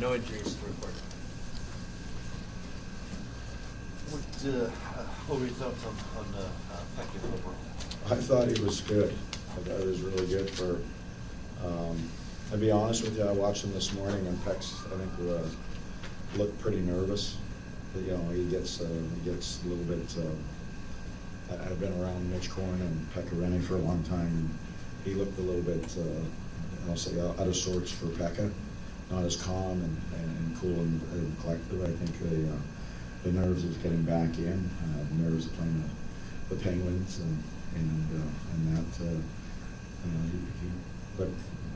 No injuries to report. What were your thoughts on Peckett overall? I thought he was good. I thought he was really good for, to be honest with you, I watched him this morning and Peck's, I think, looked pretty nervous. But, you know, he gets a little bit, I've been around Mitch Korn and Pekka Rinne for a long time, and he looked a little bit, I'll say, out of sorts for Pekka. Not as calm and cool and collected. I think the nerves of getting back in, the nerves of playing the Penguins and that. But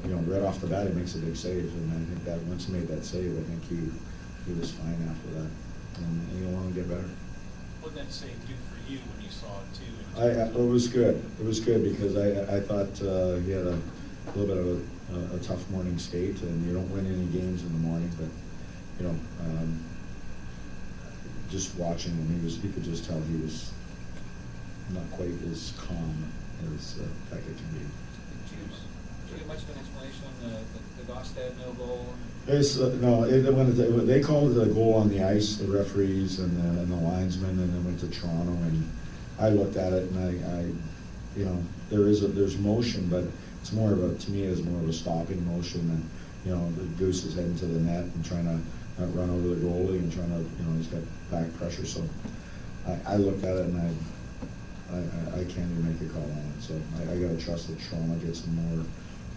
you know, right off the bat, he makes a big save, and I think that once he made that save, I think he was fine after that, and he'll only get better. What did that save do for you when you saw it too? It was good. It was good because I thought he had a little bit of a tough morning skate, and you don't win any games in the morning, but you know, just watching him, you could just tell he was not quite as calm as Pekka can be. Did you get much of an explanation on the Gostad no goal? It's, no, they called it a goal on the ice, the referees and the linesmen, and then went to Toronto, and I looked at it and I you know, there's motion, but it's more of a, to me, it's more of a stopping motion, and you know, the Goose is heading to the net and trying to not run over the goalie and trying to, you know, he's got back pressure, so I looked at it and I can't even make a call on it, so I gotta trust that Toronto gets more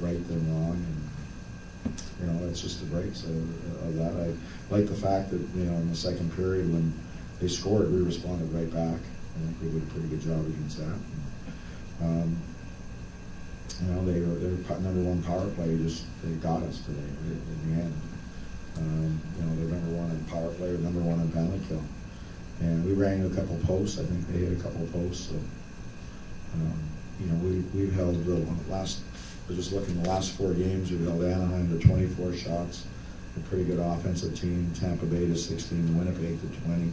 right than wrong, and you know, that's just the breaks of that. I like the fact that, you know, in the second period when they scored, we responded right back. I think we did a pretty good job against that. And, you know, their number one power play they got us today in the end. You know, they're number one in power play, or number one in penalty kill. And we rang a couple posts. I think they hit a couple of posts. So, you know, we've held the last. We're just looking the last 4 games. We've held Anaheim to 24 shots. A pretty good offensive team. Tampa Bay to 16. Winnipeg to 20.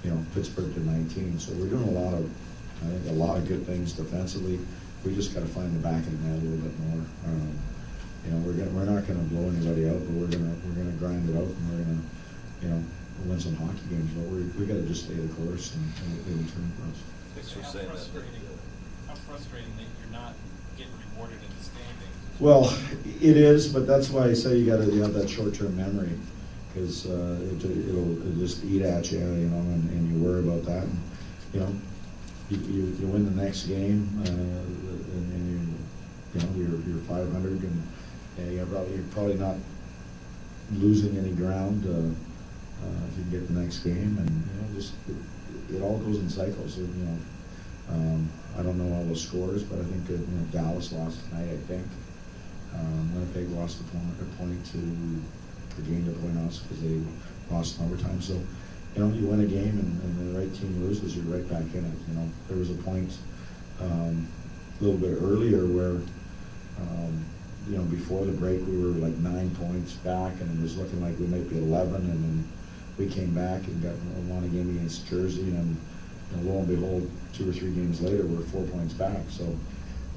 You know, Pittsburgh to 19. So we're doing I think a lot of good things defensively. We just got to find the back of the net a little bit more. You know, we're not going to blow anybody out, but we're gonna grind it out, and we're gonna, you know, win some hockey games. But we got to just stay the course, and it will turn for us. Thanks for saying that. How frustrating that you're not getting rewarded in the standings. Well, it is, but that's why I say you have that short-term memory, because it'll just eat at you, you know, and you worry about that. And, you know, you win the next game, and you know you're 500, and you're probably not losing any ground if you get the next game, and you know, just it all goes in cycles. You know, I don't know all the scores, but I think that, you know, Dallas lost tonight. I think Winnipeg lost a point to gained a point also because they lost in overtime. So, you know, you win a game and the right team loses, you're right back in it. You know, there was a point a little bit earlier where, you know, before the break we were like 9 points back, and it was looking like we might be 11, and then we came back and won a game against Jersey, and you know, lo and behold, 2 or 3 games later we're 4 points back. So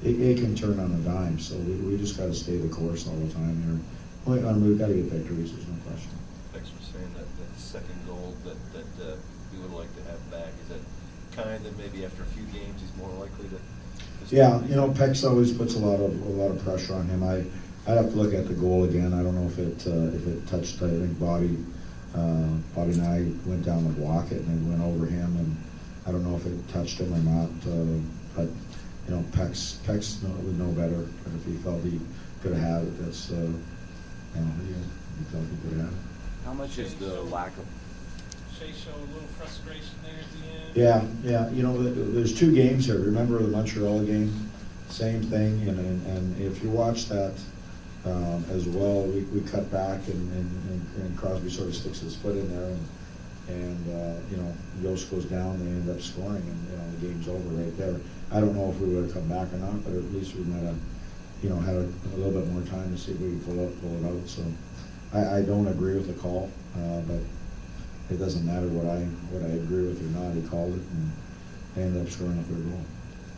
it can turn on a dime. So we just got to stay the course all the time here. We've got to get victories. There's no question. Thanks for saying that second goal that you would like to have back. Is that kind that maybe after a few games he's more likely to? Yeah, you know, Peck's always puts a lot of pressure on him. I'd have to look at the goal again. I don't know if it touched. I think Bobby and I went down to block it, and it went over him, and I don't know if it touched him or not. But you know, Peck's would know better. If he felt he could have had it, that's you know, he felt he could have had it. How much is the lack of? Shea showed a little frustration there at the end. Yeah. You know, there's 2 games here. Remember the Montreal game? Same thing. And if you watch that as well, we cut back and Crosby sort of sticks his foot in there, and you know, Yost goes down. They end up scoring, and you know, the game's over right there. I don't know if we would have come back or not, but at least we might have, you know, had a little bit more time to see if we could pull it out. So I don't agree with the call, but it doesn't matter what I agree with or not. He called it, and they ended up scoring a 3rd goal.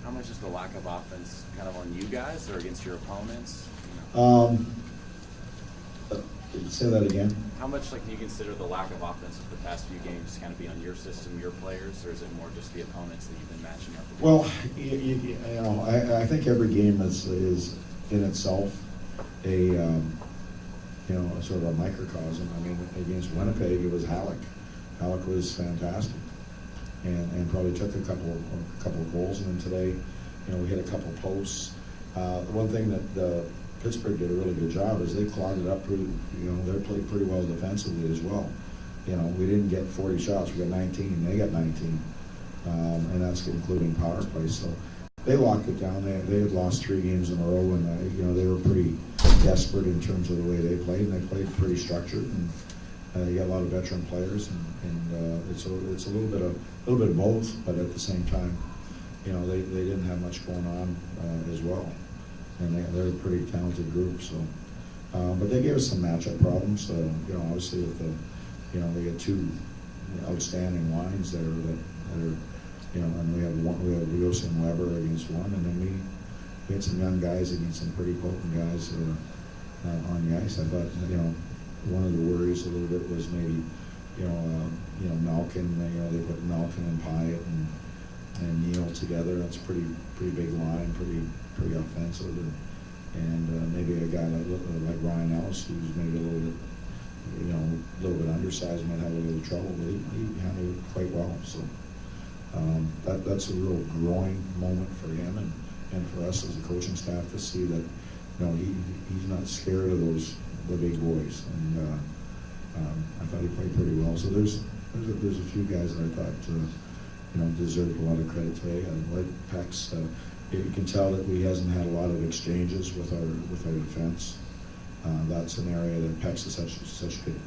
How much is the lack of offense kind of on you guys or against your opponents? You know? Say that again? How much do you consider the lack of offense of the past few games to kind of be on your system, your players, or is it more just the opponents that you've been matching up against? Well, I think every game is in itself a sort of a microcosm. I mean, against Winnipeg, it was Halleck. Halleck was fantastic, and probably took a couple of goals. And then today, we hit a couple posts. One thing that Pittsburgh did a really good job is they clogged it up pretty. They played pretty well defensively as well. We didn't get 40 shots. We got 19. They got 19, and that's including power play. So they locked it down. They had lost 3 games in a row, and they were pretty desperate in terms of the way they played. And they played pretty structured, and you got a lot of veteran players, and it's a little bit of both. But at the same time, they didn't have much going on as well, and they're a pretty talented group. So, but they gave us some matchup problems. Obviously with they got 2 outstanding lines there that are. And we have Rios and Weber against one, and then we had some young guys against some pretty potent guys on the ice. I thought, one of the worries a little bit was maybe, Malkin. They put Malkin and Pyatt and Neal together. That's pretty big line, pretty offensive, and maybe a guy like Ryan Ellis, who's maybe a little bit undersized, might have a little trouble, but he handled it quite well. So. That's a real growing moment for him and for us as a coaching staff to see that he's not scared of the big boys, and I thought he played pretty well. So there's a few guys that I thought deserved a lot of credit today. Like Pex, you can tell that he hasn't had a lot of exchanges with our defense. That's an area that Pex is such a good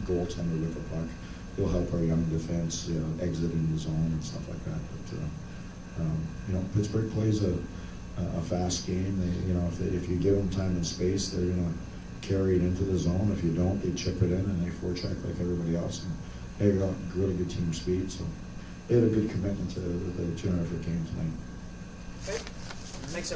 goaltender with the puck. He'll help our young defense, exiting the zone and stuff like that. But Pittsburgh plays a fast game. If you give them time and space, they're going to carry it into the zone. If you don't, they chip it in and they forecheck like everybody else. And they got really good team speed. So they had a good commitment to the 200-foot game tonight. Okay.